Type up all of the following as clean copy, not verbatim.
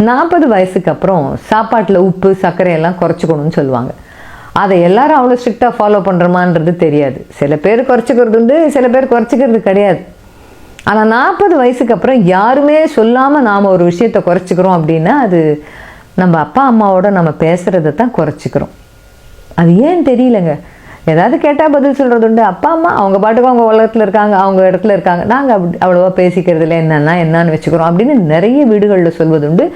40 வயசுக்கு அப்புறம் சாப்பாட்டில் உப்பு சர்க்கரை எல்லாம் குறைச்சிக்கணும்னு சொல்லுவாங்க. அதை எல்லாரும் அவ்வளோ ஸ்ட்ரிக்டாக ஃபாலோ பண்ணுறோமான்றது தெரியாது. சில பேர் குறைச்சிக்கிறது உண்டு, சில பேர் குறைச்சிக்கிறது கிடையாது. ஆனால் 40 வயசுக்கு அப்புறம் யாருமே சொல்லாமல் நாம் ஒரு விஷயத்தை குறைச்சிக்கிறோம் அப்படின்னா அது நம்ம அப்பா அம்மாவோட நம்ம பேசுகிறத தான் குறைச்சிக்கிறோம். அது ஏன் தெரியலங்க. ஏதாவது கேட்டால் பதில் சொல்கிறது உண்டு. அப்பா அம்மா அவங்க பாட்டுக்கு அவங்க உலகத்தில் இருக்காங்க, அவங்க இடத்துல இருக்காங்க, நாங்கள் அவ்வளோவா பேசிக்கிறது இல்லை, என்னன்னு வச்சுக்கிறோம் அப்படின்னு நிறைய வீடுகளில் சொல்வது உண்டு.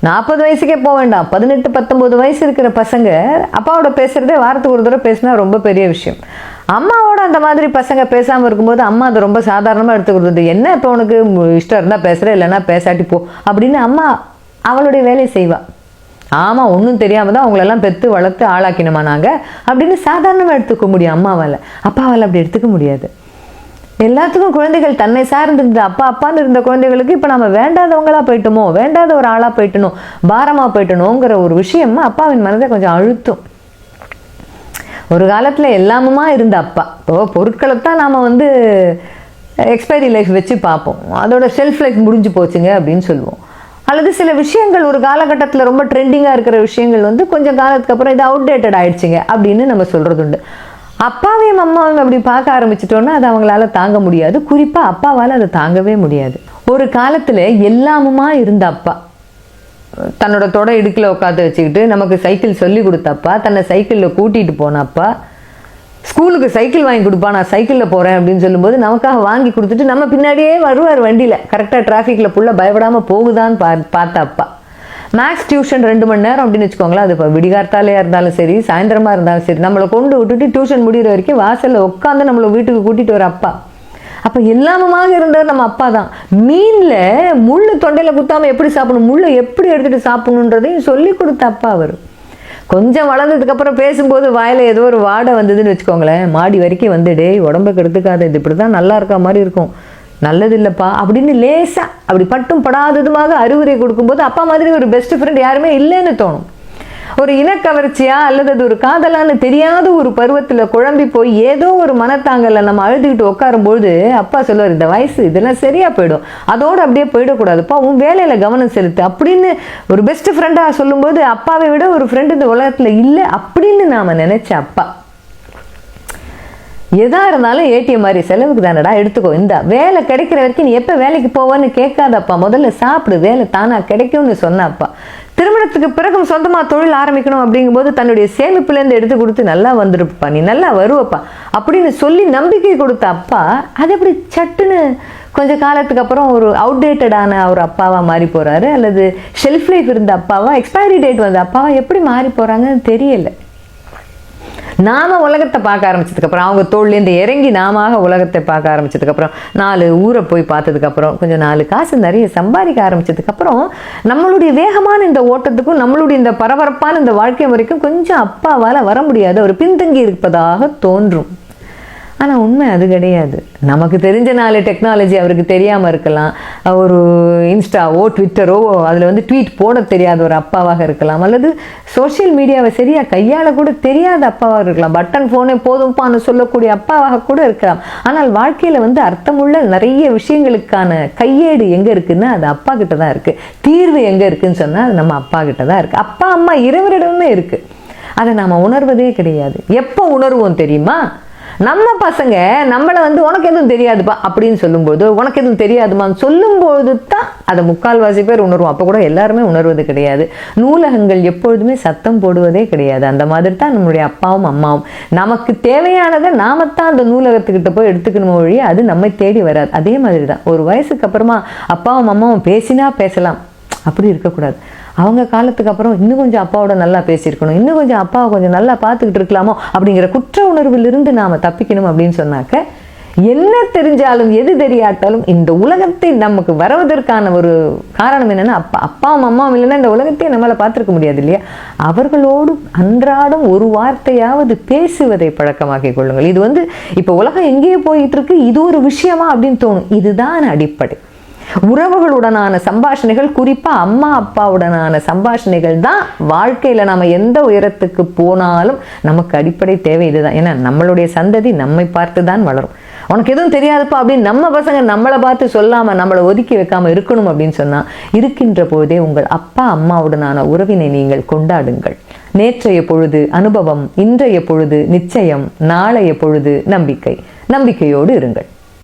40 வயசுக்கே போக வேண்டாம், 18 19 வயசு இருக்கிற பசங்க அப்பாவோட பேசுகிறதே வாரத்துக்கு ஒரு தடவை பேசினா ரொம்ப பெரிய விஷயம். அம்மாவோட அந்த மாதிரி பசங்க பேசாமல் இருக்கும்போது அம்மா அதை ரொம்ப சாதாரணமாக எடுத்துக்கிறது. என்ன இப்போ உனக்கு இஷ்டம் இருந்தால் பேசுகிற, இல்லைன்னா பேசாட்டி போ அப்படின்னு அம்மா அவளுடைய வேலையை செய்வாள். ஆமாம், ஒன்றும் தெரியாமல் தான் அவங்களெல்லாம் பெற்று வளர்த்து ஆளாக்கினோமா நாங்கள் அப்படின்னு சாதாரணமாக எடுத்துக்க முடியும் அம்மாவால். அப்பாவால் அப்படி எடுத்துக்க முடியாது. எல்லாத்துக்கும் குழந்தைகள் தன்னை சார்ந்திருந்த அப்பான்னு இருந்த குழந்தைகளுக்கு இப்போ நம்ம வேண்டாதவங்களா போயிட்டோமோ, வேண்டாத ஒரு ஆளாக போயிட்டணும், பாரமாக போயிட்டணுங்கிற ஒரு விஷயம் அப்பாவின் மனதை கொஞ்சம் அழுத்தும். ஒரு காலத்தில் எல்லாமுமா இருந்த அப்பா இப்போ பொருட்களை தான் நாம் எக்ஸ்பைரி லைஃப் வச்சு பார்ப்போம், அதோட ஷெல்ஃப் லைஃப் முடிஞ்சு போச்சுங்க அப்படின்னு சொல்லுவோம். அல்லது சில விஷயங்கள் ஒரு காலகட்டத்தில் ரொம்ப ட்ரெண்டிங்காக இருக்கிற விஷயங்கள் கொஞ்சம் காலத்துக்கு அப்புறம் இது அவுடேட்டட் ஆயிடுச்சுங்க அப்படின்னு நம்ம சொல்கிறது உண்டு. அப்பாவையும் அம்மாவையும் அப்படி பார்க்க ஆரம்பிச்சிட்டோன்னா அது அவங்களால தாங்க முடியாது. குறிப்பாக அப்பாவால் அதை தாங்கவே முடியாது. ஒரு காலத்தில் எல்லாமுமா இருந்த அப்பா, தன்னோட தொடை இடுக்கில் உட்காந்து வச்சுக்கிட்டு நமக்கு சைக்கிள் சொல்லி கொடுத்தப்பா, தன்னை சைக்கிளில் கூட்டிகிட்டு போனப்பா, ஸ்கூலுக்கு சைக்கிள் வாங்கி கொடுப்பா, நான் சைக்கிளில் போகிறேன் அப்படின்னு சொல்லும்போது நமக்காக வாங்கி கொடுத்துட்டு நம்ம பின்னாடியே வருவார் வண்டியில், கரெக்டாக டிராஃபிக்கில் புள்ள பயப்படாமல் போகுதான்னு பார்த்தப்பா. மேக்ஸ் டியூஷன் 2 மணி நேரம் அப்படின்னு வச்சுக்கோங்களேன். அது இப்போ விடிகார்த்தாலையாக இருந்தாலும் சரி, சாயந்தரமாக இருந்தாலும் சரி, நம்மளை கொண்டு விட்டுட்டு டியூஷன் முடிகிற வரைக்கும் வாசலில் உட்காந்து நம்மளை வீட்டுக்கு கூட்டிகிட்டு வர அப்பா. அப்போ எல்லாமுமாக இருந்தவர் நம்ம அப்பா தான். மீனில் முள் தொண்டையில் குத்தாமல் எப்படி சாப்பிடணும், முள்ளை எப்படி எடுத்துகிட்டு சாப்பிடணுன்றதையும் சொல்லி கொடுத்த அப்பா அவர். கொஞ்சம் வளர்ந்ததுக்கப்புறம் பேசும்போது வாயில் ஏதோ ஒரு வாடை வந்ததுன்னு வச்சுக்கோங்களேன், மாடி வரைக்கும் டேய் உடம்புக்கு எடுத்துக்காத, இது இப்படி தான் நல்லா இருக்கா மாதிரி இருக்கும், நல்லது இல்லைப்பா அப்படின்னு லேசாக அப்படி பட்டும் படாததுமாக அறிவுரை கொடுக்கும்போது அப்பா மாதிரி ஒரு பெஸ்ட் ஃப்ரெண்ட் யாருமே இல்லைன்னு தோணும். ஒரு இனக்கவர்ச்சியா அல்லது அது ஒரு காதலான்னு தெரியாத ஒரு பருவத்தில் குழம்பி போய் ஏதோ ஒரு மனத்தாங்கல்ல நம்ம அழுதுகிட்டு உட்காரும்போது அப்பா சொல்லுவார், இந்த வயசு இதெல்லாம் சரியா போயிடும், அதோடு அப்படியே போயிடக்கூடாதுப்பா, உன் வேலையில் கவனம் செலுத்து அப்படின்னு ஒரு பெஸ்ட் ஃப்ரெண்டாக சொல்லும்போது அப்பாவை விட ஒரு ஃப்ரெண்டு இந்த உலகத்தில் இல்லை அப்படின்னு நாம் நினைச்ச அப்பா. எதா இருந்தாலும் ஏடிஎம் மாதிரி செலவுக்கு தானடா எடுத்துக்கோ, இந்த வேலை கிடைக்கிற வரைக்கும் நீ எப்போ வேலைக்கு போவான்னு கேட்காதப்பா, முதல்ல சாப்பிடு, வேலை தானா கிடைக்கும்னு சொன்னப்பா. திருமணத்துக்கு பிறகு சொந்தமாக தொழில் ஆரம்பிக்கணும் அப்படிங்கும்போது தன்னுடைய சேமிப்புலேருந்து எடுத்து கொடுத்து நல்லா வந்துருப்பா, நீ நல்லா வருவப்பா அப்படின்னு சொல்லி நம்பிக்கை கொடுத்த அப்பா அது எப்படி சட்டுன்னு கொஞ்சம் காலத்துக்கு அப்புறம் ஒரு அவுடேட்டடான ஒரு அப்பாவாக மாறி போகிறாரு, அல்லது ஷெல்ஃப் லைஃப் இருந்த அப்பாவா, எக்ஸ்பைரி டேட் வந்த அப்பாவா எப்படி மாறி போகிறாங்கன்னு தெரியல. நாம உலகத்தை பார்க்க ஆரம்பிச்சதுக்கப்புறம், அவங்க தோல்லேருந்து இறங்கி நாம உலகத்தை பார்க்க ஆரம்பிச்சதுக்கப்புறம், 4 ஊரை போய் பார்த்ததுக்கப்புறம், கொஞ்சம் 4 காசு நிறைய சம்பாதிக்க ஆரம்பிச்சதுக்கப்புறம் நம்மளுடைய வேகமான இந்த ஓட்டத்துக்கும் நம்மளுடைய இந்த பரபரப்பான இந்த வாழ்க்கை முறைக்கும் கொஞ்சம் அப்பாவால் வர முடியாது, அவர் பின்தங்கி இருப்பதாக தோன்றும். ஆனால் உண்மை அது கிடையாது. நமக்கு தெரிஞ்ச 4 டெக்னாலஜி அவருக்கு தெரியாமல் இருக்கலாம். ஒரு இன்ஸ்டாவோ ட்விட்டரோ அதில் ட்வீட் போட தெரியாத ஒரு அப்பாவாக இருக்கலாம், அல்லது சோஷியல் மீடியாவை சரியாக கையாள கூட தெரியாத அப்பாவாக இருக்கலாம், பட்டன் ஃபோனே போதும்ப்பான்னு சொல்லக்கூடிய அப்பாவாக கூட இருக்கலாம். ஆனால் வாழ்க்கையில் அர்த்தமுள்ள நிறைய விஷயங்களுக்கான கையேடு எங்கே இருக்குன்னா அது அப்பா கிட்ட தான் இருக்குது. தீர்வு எங்கே இருக்குதுன்னு சொன்னால் அது நம்ம அப்பா கிட்ட தான் இருக்குது. அப்பா அம்மா இருவரிடமே இருக்குது. அதை நாம் உணர்வதே கிடையாது. எப்போ உணர்வோம் தெரியுமா? நம்ம பசங்க நம்மளை உனக்கு எதுவும் தெரியாதுப்பா அப்படின்னு சொல்லும்போது, உனக்கு எதுவும் தெரியாதுமான்னு சொல்லும்போது தான் அதை 3/4 பேர் உணர்வோம். அப்போ கூட எல்லாருமே உணர்வது கிடையாது. நூலகங்கள் எப்பொழுதுமே சத்தம் போடுவதே கிடையாது. அந்த மாதிரி தான் நம்மளுடைய அப்பாவும் அம்மாவும். நமக்கு தேவையானதை நாமத்தான் அந்த நூலகத்துக்கிட்ட போய் எடுத்துக்கணும் ஒழிய அது நம்மை தேடி வராது. அதே மாதிரி தான் ஒரு வயசுக்கு அப்புறமா அப்பாவும் அம்மாவும் பேசினா பேசலாம், அப்படி இருக்கக்கூடாது. அவங்க காலத்துக்கு அப்புறம் இன்னும் கொஞ்சம் அப்பாவோட நல்லா பேசியிருக்கணும், இன்னும் கொஞ்சம் அப்பாவை கொஞ்சம் நல்லா பார்த்துக்கிட்டு இருக்கலாமோ அப்படிங்கிற குற்ற உணர்விலிருந்து நாம் தப்பிக்கணும் அப்படின்னு சொன்னாக்க, என்ன தெரிஞ்சாலும் எது தெரியாட்டாலும் இந்த உலகத்தை நமக்கு வருவதற்கான ஒரு காரணம் என்னென்னா அப்பாவும் அம்மாவும் இல்லைன்னா இந்த உலகத்தையே நம்மளால் பார்த்துருக்க முடியாது இல்லையா? அவர்களோடு அன்றாடம் ஒரு வார்த்தையாவது பேசுவதை பழக்கமாக்கி கொள்ளுங்கள். இது இப்போ உலகம் எங்கேயே போயிட்டு இருக்கு, இது ஒரு விஷயமா அப்படின்னு தோணும். இதுதான் அடிப்படை. உறவுகளுடனான சம்பாஷணைகள், குறிப்பா அம்மா அப்பாவுடனான சம்பாஷணைகள் தான் வாழ்க்கையில நாம எந்த உயரத்துக்கு போனாலும் நமக்கு அடிப்படை தேவை இதுதான். ஏன்னா நம்மளுடைய சந்ததி நம்மை பார்த்து தான் வளரும். உனக்கு எதுவும் தெரியாதுப்பா அப்படின்னு நம்ம பசங்க நம்மளை பார்த்து சொல்லாம நம்மளை ஒதுக்கி வைக்காம இருக்கணும் அப்படின்னு சொன்னா, இருக்கின்ற போதே உங்கள் அப்பா அம்மாவுடனான உறவினை நீங்கள் கொண்டாடுங்கள். நேற்றைய பொழுது அனுபவம், இன்றைய பொழுது நிச்சயம், நாளைய பொழுது நம்பிக்கை. நம்பிக்கையோடு இருங்கள்.